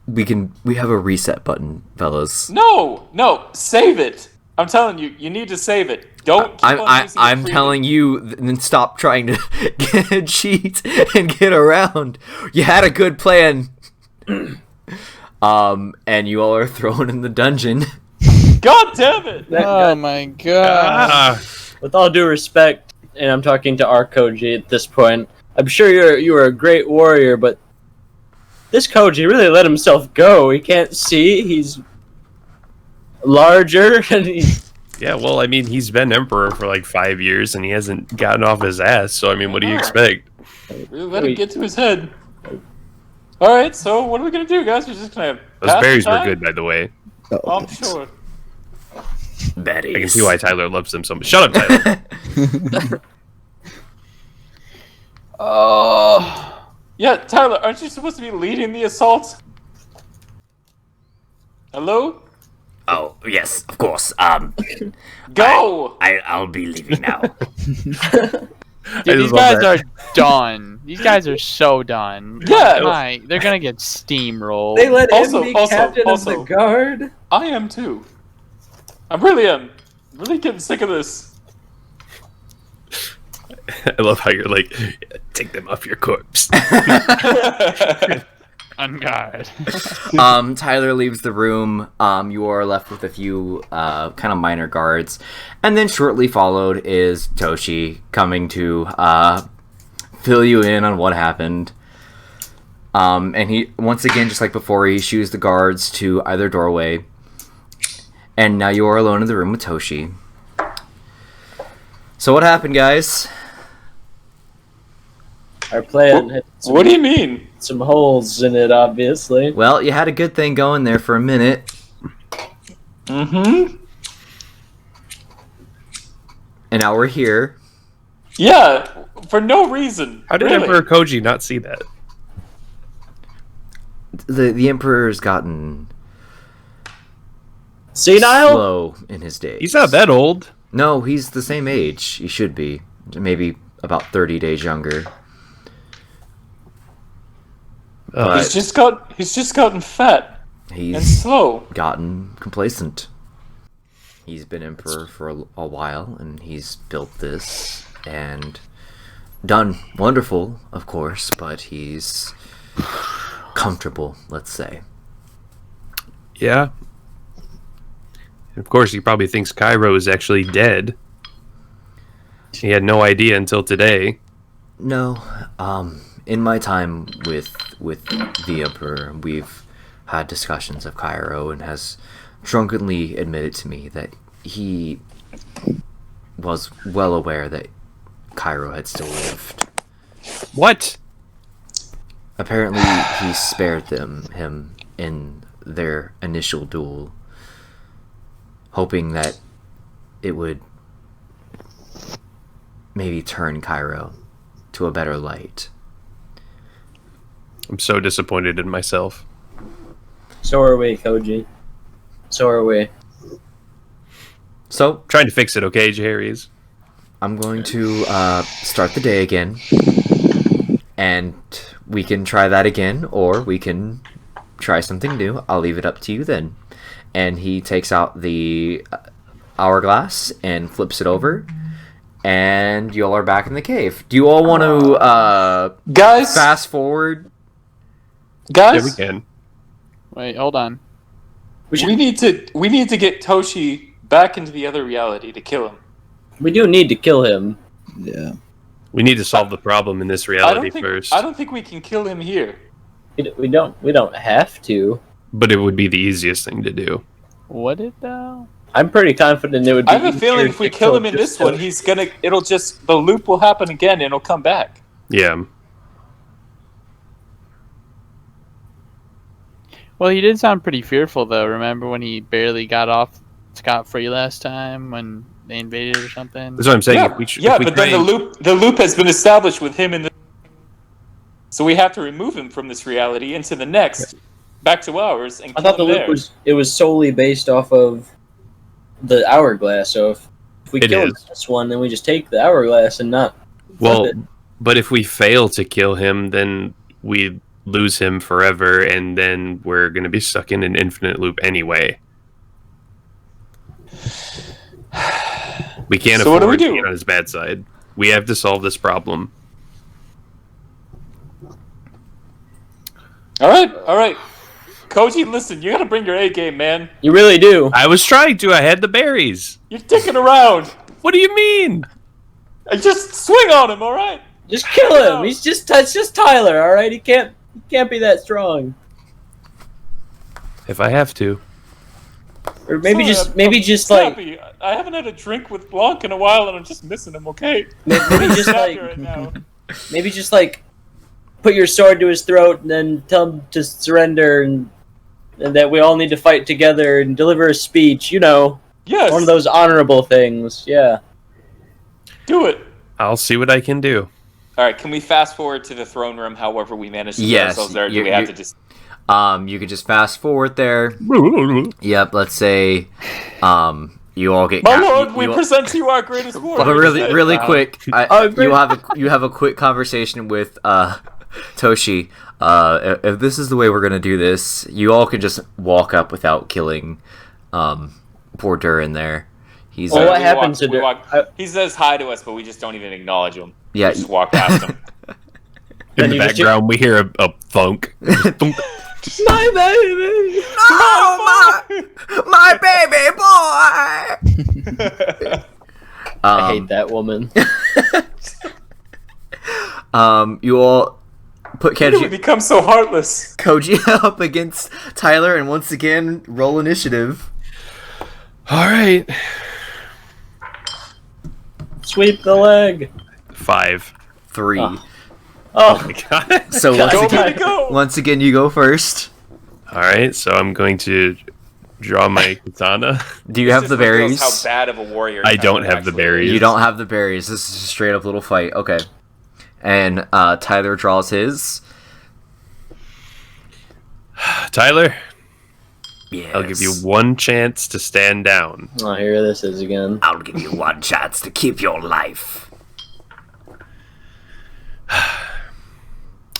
we have a reset button, fellas. No. Save it. I'm telling you, you need to save it. Don't. Keep on using it I'm freely. telling you, then stop trying to cheat and get around. You had a good plan. And you all are thrown in the dungeon. God damn it! Oh my god. Ah. With all due respect, and I'm talking to our Koji at this point, I'm sure you are a great warrior, but this Koji really let himself go. He can't see. He's larger, and he's Yeah, well, I mean, he's been emperor for like 5 years, and he hasn't gotten off his ass. So, I mean, what do you expect? Really let it get to his head. All right, so what are we gonna do, guys? We're just gonna. Those pass the berries were time? good, by the way. Oh, I'm sure. Betty. I can see why Tyler loves them so much. Shut up, Tyler. Oh. Yeah, Tyler, aren't you supposed to be leading the assault? Hello? Oh yes, of course. Go! I'll be leaving now. Dude, these just love guys are done. These guys are so done. Yeah. My, they're gonna get steamrolled. they let Also- him be also- captain of the also- guard. I am too. I really am. Really getting sick of this. I love how you're like, take them off your corpse. On guard. Tyler leaves the room. You are left with a few kind of minor guards, and then shortly followed is Toshi coming to fill you in on what happened. And he once again, just like before, he shoos the guards to either doorway. And now you are alone in the room with Toshi. So what happened, guys? Our plan had What do you mean? some holes in it, obviously. Well, you had a good thing going there for a minute. Mm-hmm. And now we're here. Yeah, for no reason. How did really. Emperor Koji not see that? The Emperor's gotten Senile? slow in his days. He's not that old. No, he's the same age. He should be. Maybe about 30 days younger. But He's just gotten fat and he's slow. gotten complacent. He's been emperor for a while, and he's built this and done wonderful, of course, but he's comfortable, let's say. Yeah. Of course, he probably thinks Cairo is actually dead. He had no idea until today. No, in my time with the Emperor, we've had discussions of Cairo and has drunkenly admitted to me that he was well aware that Cairo had still lived. What? Apparently, he spared him in their initial duel, hoping that it would maybe turn Cairo to a better light. I'm so disappointed in myself. So are we, Koji. So are we. So, Trying to fix it, okay, Jerry's? I'm going to start the day again, and we can try that again, or we can try something new. I'll leave it up to you then. And he takes out the hourglass and flips it over, and you all are back in the cave. Do you all want to Guys, fast forward? guys, Yeah, we can. Wait, hold on. we need to get Toshi back into the other reality to kill him. We do need to kill him. Yeah. We need to solve the problem in this reality first. I don't think we can kill him here. We don't have to. But it would be the easiest thing to do. Would it though? I'm pretty confident it would be. I have a feeling if we kill him in this one, the loop will happen again and it'll come back. Yeah. Well, he did sound pretty fearful though. Remember when he barely got off scot-free last time when they invaded or something? That's what I'm saying. Yeah, If we but then the loop has been established with him in the. So we have to remove him from this reality into the next, back to ours, and I kill thought the him there. loop was solely based off of the hourglass. So if we It kill is. this one, then we just take the hourglass and not. Well, flip it. but if we fail to kill him, then we lose him forever, and then we're going to be stuck in an infinite loop anyway. We can't So what do we afford to do? get on his bad side. We have to solve this problem. All right. Koji, listen, you gotta bring your A game, man. You really do. I was trying to. I had the berries. You're dicking around. What do you mean? Just swing on him, all right? Just kill him. It's just Tyler. All right. He can't be that strong. If I have to. Or maybe Sorry, just I'm like happy. I haven't had a drink with Blanc in a while, and I'm just missing him. Okay. maybe just Happy like right now. maybe just like put your sword to his throat and then tell him to surrender and that we all need to fight together and deliver a speech. You know, Yes. one of those honorable things. Yeah. Do it. I'll see what I can do. All right. Can we fast forward to the throne room? However, we manage to get Yes, ourselves there. Do we you- have to just? You could just fast forward there. Yep, let's say, you all get. My lord, we present to you our greatest warrior. But really quick, great. you have a quick conversation with Toshi. If this is the way we're gonna do this, you all can just walk up without killing poor Durin there. He's Well, what We happens walk- to we Dur- walk- He says hi to us, but we just don't even acknowledge him. Yeah, We just walk past him. In Then the you just- background, we hear a thunk. Thunk. My baby. my baby boy. I hate that woman. You all put How did we become so heartless? Koji up against Tyler, and once again roll initiative. All right. Sweep the leg. 5. 3. Oh. Oh my god. So Go, baby, go! once again, you go first. All right, so I'm going to draw my katana. Do you have the berries? How bad of a warrior I Tyler don't have the actually berries. is. You don't have the berries. This is a straight up little fight. Okay. And Tyler draws his. Tyler, Yes. I'll give you one chance to stand down. Oh, here this is again. I'll give you one chance to keep your life.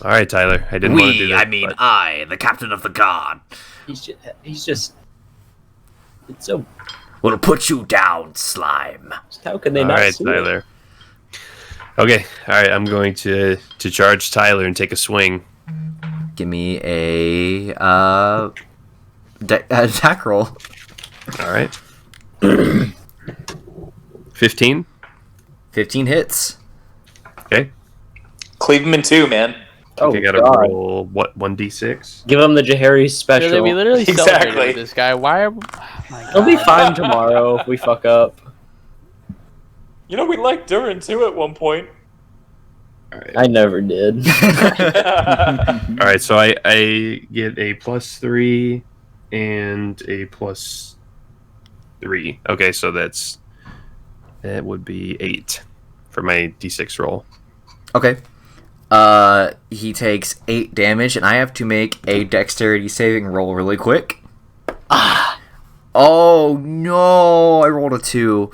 All right, Tyler. I didn't want to do that. but I, the captain of the guard, He's just. It's so. will put you down, slime. How can they all not right, see it? Tyler. Okay, all right. I'm going to charge Tyler and take a swing. Give me a attack roll. All right. 15. 15 hits. Okay. Cleave him in two, man. Oh, I gotta God. roll, what, 1d6? Give him the Jahari special. Really, we literally Exactly. celebrated with this guy. Why are? Oh my He'll be God. fine tomorrow if we fuck up. You know, we liked Durin too at one point. I never did. Alright, so I get a +3 and a +3. Okay, so that would be 8 for my d6 roll. Okay. He takes 8 damage, and I have to make a dexterity saving roll really quick. Oh no! I rolled a 2.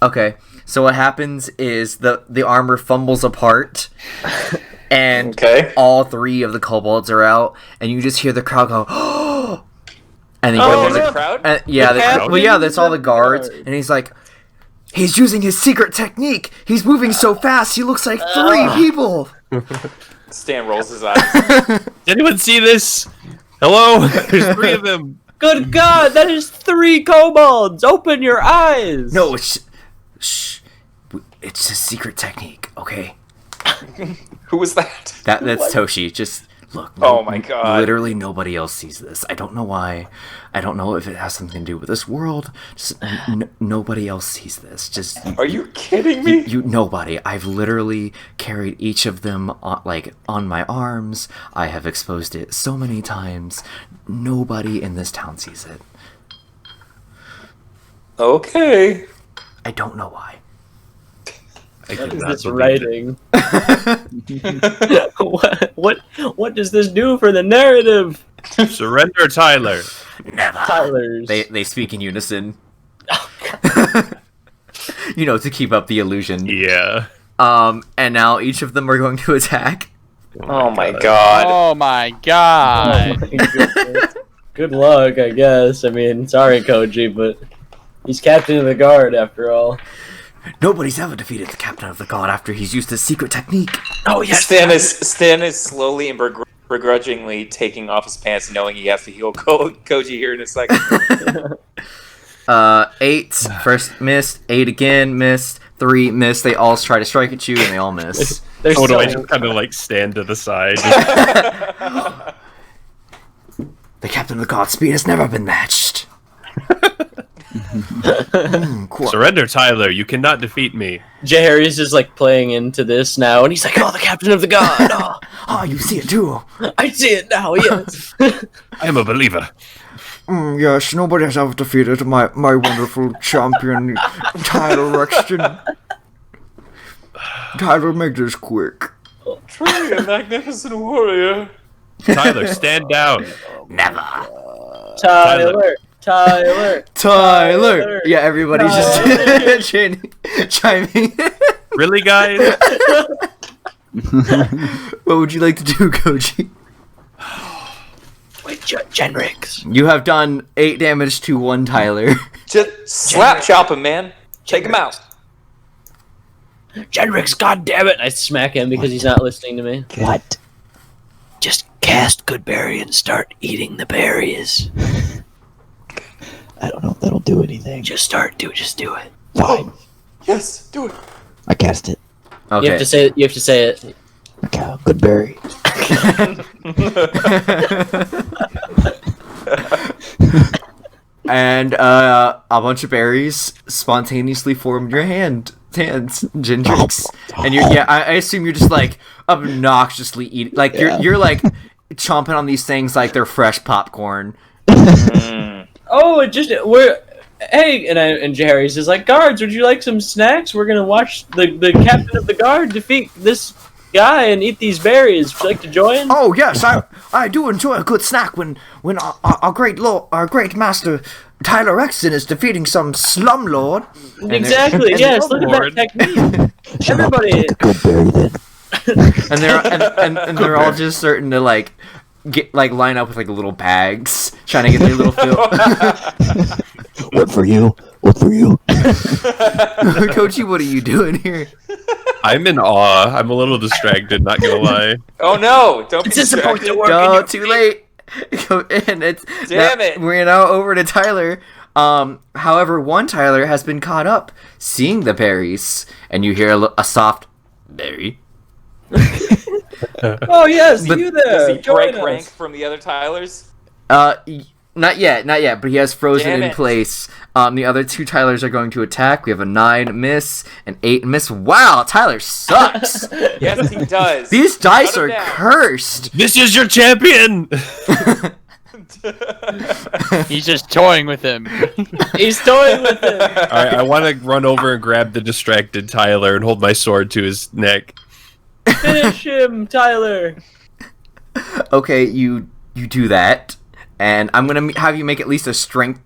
Okay, so what happens is the armor fumbles apart, and Okay. all 3 of the kobolds are out, and you just hear the crowd go, and then Oh, you there's hear a crowd? yeah, The captain well, yeah, that's all the of the guards, guard. and he's like, he's using his secret technique. He's moving so fast, he looks like 3 people. Stan rolls his eyes. Did anyone see this? Hello? There's 3 of them. Good God, that is 3 kobolds! Open your eyes! No, shh. It's a secret technique, okay? Who was that? That's Toshi. Just look. Oh my God. Literally nobody else sees this. I don't know why. I don't know if it has something to do with this world. Just nobody else sees this. Just Are you kidding me? you nobody. I've literally carried each of them on my arms. I have exposed it so many times. Nobody in this town sees it. Okay. I don't know why. I What did is not this believe it. writing? What does this do for the narrative? Surrender, Tyler. Never. Tyler's. They speak in unison. To keep up the illusion. Yeah. And now each of them are going to attack. Oh my God. Oh my Oh God. my goodness. Good luck, I guess. I mean, sorry, Koji, but he's captain of the guard after all. Nobody's ever defeated the captain of the guard after he's used his secret technique. Oh yes. Stan is slowly and begrudgingly taking off his pants, knowing he has to heal Koji here in a second. 8 first missed, 8 again missed, 3 missed. They all try to strike at you and they all miss. There's Oh, do I so- just kind of like stand to the side? The captain of the guard speed has never been matched. Cool. Surrender, Tyler. You cannot defeat me. Harry's just like playing into this now, and he's like, "Oh, the captain of the guard! Oh, Ah, you see it too. I see it now. Yes." I am a believer. Yes, nobody has ever defeated my wonderful champion, Tyler Rexton. Tyler, make this quick. Truly a magnificent warrior. Tyler, stand down. Never. Tyler. Yeah, everybody's just chiming. Really, guys? What would you like to do, Koji? Wait, Jenrix. You have done 8 damage to one Tyler. Just slap chop him, man. Take him out. Jenrix, god damn it! I smack him because he's not listening to me. What? Just cast good berry and start eating the berries. I don't know if that'll do anything. Just do it. Fine. Yes, do it. I cast it. Okay. You have to say it. Okay, good berry. And a bunch of berries spontaneously formed your hands, Gendrix. And I assume you're just like obnoxiously eating, like you're like chomping on these things like they're fresh popcorn. Oh, hey, and Harry's is like, guards, would you like some snacks? We're gonna watch the captain of the guard defeat this guy and eat these berries. Would you like to join? Oh yes, I do enjoy a good snack when our great master Tyler Rexton is defeating some slumlord. Exactly. Yes. Look at that technique. Everybody. Good berry then. and they're all just starting to like line up with like little bags, trying to get their little fill. What for you? What for you? Kochi, what are you doing here? I'm in awe. I'm a little distracted, not gonna lie. Oh no! Don't be This is supposed distracted. to work. Oh, too late. And it's Damn it. We're now over to Tyler. However, one Tyler has been caught up seeing the berries, and you hear a soft berry. Oh yes, But- you Does there. he Join break us. rank from the other Tylers? Not yet, but he has frozen Damn in it. place. The other two Tylers are going to attack. We have a 9 miss, an 8 miss. Wow, Tyler sucks. Yes, he does. These dice Shut him are down. cursed. This is your champion. He's just toying with him. He's toying with it. All right, I want to run over and grab the distracted Tyler and hold my sword to his neck. Finish him, Tyler. Okay, you do that, and I'm gonna have you make at least a strength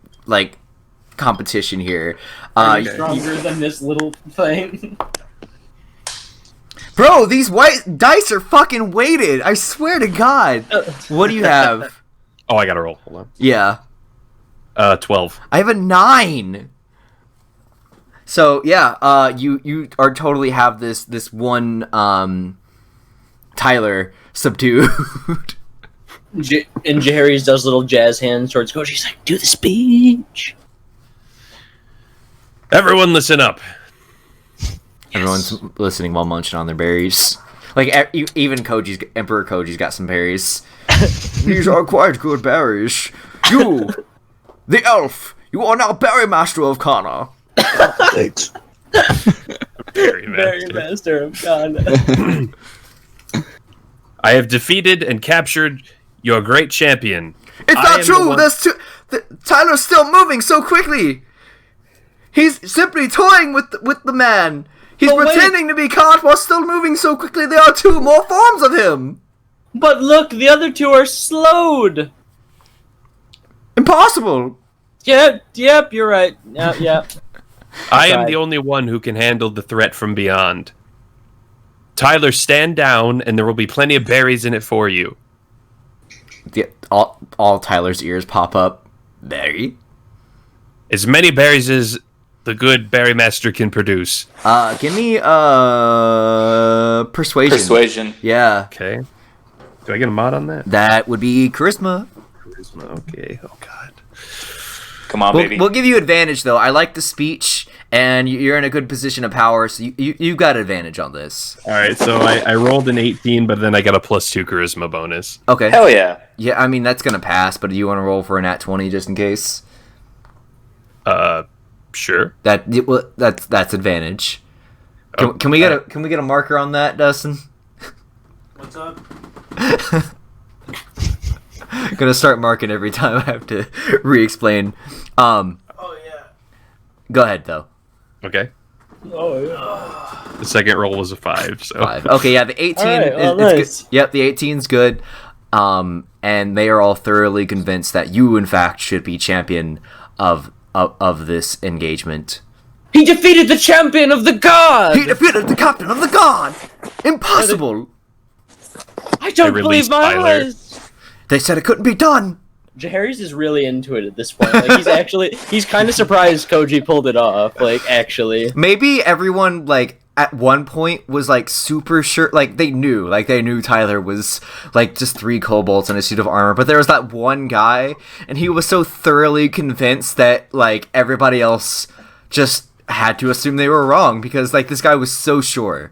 competition here. Stronger than this little thing. Bro, these white dice are fucking weighted. I swear to God. What do you have? Oh, I gotta roll. Hold Yeah, on. 12. I have a 9. So yeah, you are totally have this one Tyler subdued. And Jerry's does little jazz hands towards Coach. He's like, do the speech. Everyone, listen up. Everyone's listening while munching on their berries. Even Emperor Koji's got some berries. These are quite good berries. You, the elf, you are now berry master of Kana. Thanks. Very Very master. master of God. I have defeated and captured your great champion. It's I not am true. the one- Tyler's still moving so quickly. He's simply toying with the man. He's But wait. pretending to be caught while still moving so quickly. There are 2 more forms of him. But look, the other 2 are slowed. Impossible. Yep, you're right. Yeah. I am Right. the only one who can handle the threat from beyond. Tyler, stand down, and there will be plenty of berries in it for you. All Tyler's ears pop up. Berry. As many berries as the good berry master can produce. Give me persuasion. Persuasion. Yeah, Okay. Do I get a mod on that? that would be charisma. Charisma. Okay. Oh God. Come on, baby. We'll give you advantage though. I like the speech, and you're in a good position of power, so you've got advantage on this. All right. So I rolled an 18, but then I got a +2 charisma bonus. Okay. Hell yeah. Yeah, I mean that's gonna pass, but do you want to roll for a nat 20 just in case? Sure. That's advantage. Can we get a marker on that, Dustin? What's up? Gonna start marking every time I have to re-explain. Oh yeah. Go ahead though. Okay. Oh, yeah. The second roll was a 5. So 5. Okay, yeah, the 18 Alright, well, is nice. good. Yep, the 18's good. And they are all thoroughly convinced that you, in fact, should be champion of this engagement. He defeated the champion of the god! He defeated the captain of the god! Impossible! I don't They believe released my Tyler. eyes! They said it couldn't be done! Harry's is really into it at this point. He's kind of surprised Koji pulled it off, actually. Maybe everyone, at one point was, super sure, they knew Tyler was, just 3 kobolds in a suit of armor, but there was that one guy, and he was so thoroughly convinced that, everybody else just had to assume they were wrong, because, this guy was so sure.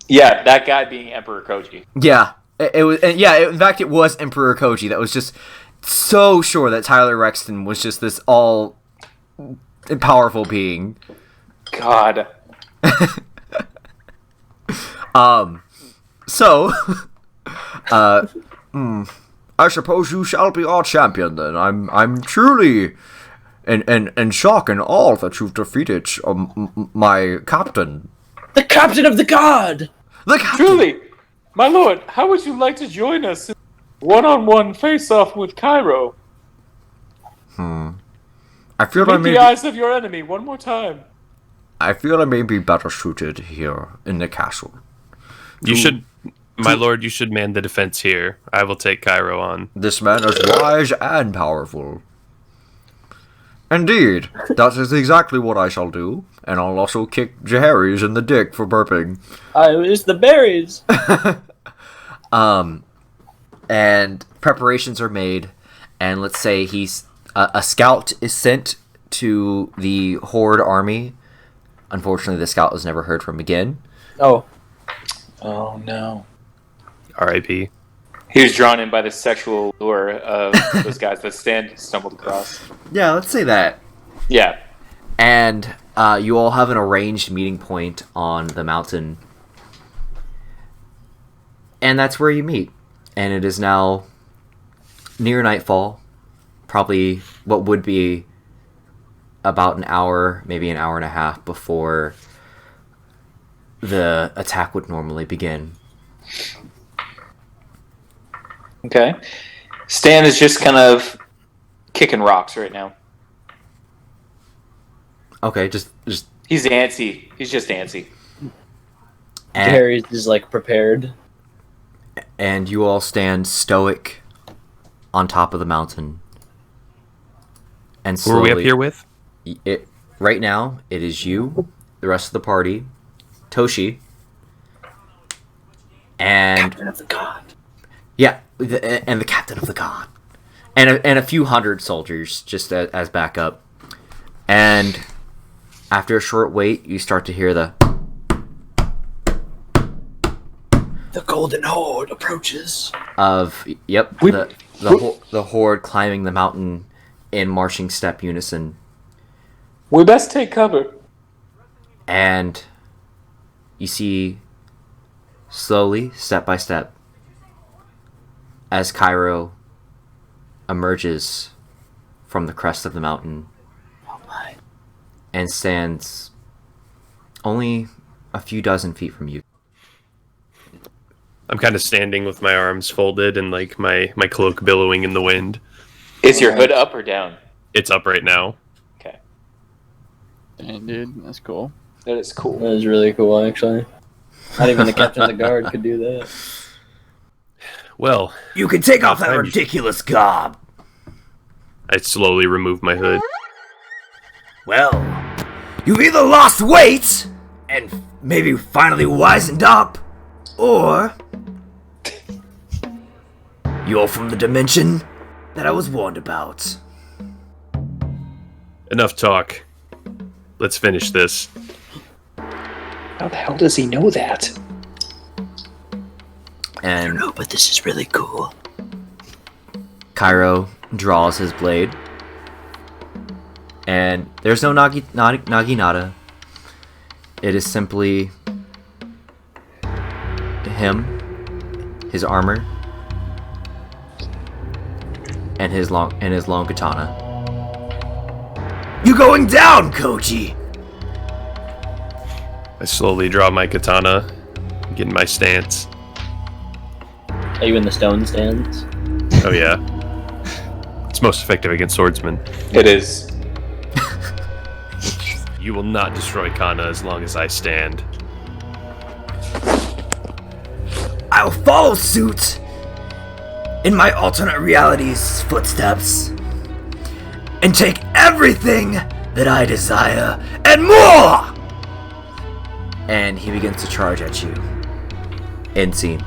Yeah, that guy being Emperor Koji. Yeah, it was. In fact, it was Emperor Koji that was just so sure that Tyler Rexton was just this all powerful being. God. So, I suppose you shall be our champion then. I'm truly in shock and awe that you've defeated my captain. The captain of the god! The captain. Truly, my lord, how would you like to join us in one-on-one face-off with Cairo? I feel I Meet may. the eyes of your enemy one more time. I feel I may be better suited here in the castle. you should, my lord, you should man the defense here. I will take Cairo on. This man is wise and powerful. Indeed, that is exactly what I shall do, and I'll also kick Jaharis in the dick for burping. It's the berries! And preparations are made, and let's say a scout is sent to the Horde army. Unfortunately, the scout was never heard from again. Oh. Oh no. R.I.P. He was drawn in by the sexual lure of those guys that Stan stumbled across. Yeah, let's say that. Yeah. And you all have an arranged meeting point on the mountain. And that's where you meet. And it is now near nightfall. Probably what would be about an hour, maybe an hour and a half before the attack would normally begin. Okay. Stan is just kind of kicking rocks right now. Okay, just He's antsy. He's just antsy. Harry's is like prepared. And you all stand stoic on top of the mountain. And Who are we up slowly, here with? right now, it is you, the rest of the party, Toshi, and Captain of the God. yeah, and the captain of the god, and a few hundred soldiers just as backup. And after a short wait, you start to hear the Golden Horde approaches. of the horde climbing the mountain in marching step unison. We best take cover. And you see, slowly, step by step, as Cairo emerges from the crest of the mountain and stands only a few dozen feet from you. I'm kind of standing with my arms folded and like my cloak billowing in the wind. Is your hood up or down? It's up right now. Okay. Dang, dude, that's cool. That is cool. That is really cool, actually. Not even the captain of the guard could do that. Well, You can take off that I'm- ridiculous garb. I slowly remove my hood. Well, you've either lost weight and maybe finally wisened up, or you're from the dimension that I was warned about. Enough talk. Let's finish this. How the hell does he know that? And No, but this is really cool. Cairo draws his blade. And there's no naginata. It is simply him, his armor, and his long katana. You going down, Koji? I slowly draw my katana, get in my stance. Are you in the stone stands? Oh yeah. It's most effective against swordsmen. It is. You will not destroy Kana as long as I stand. I'll follow suit in my alternate reality's footsteps and take everything that I desire and more! And he begins to charge at you. End scene.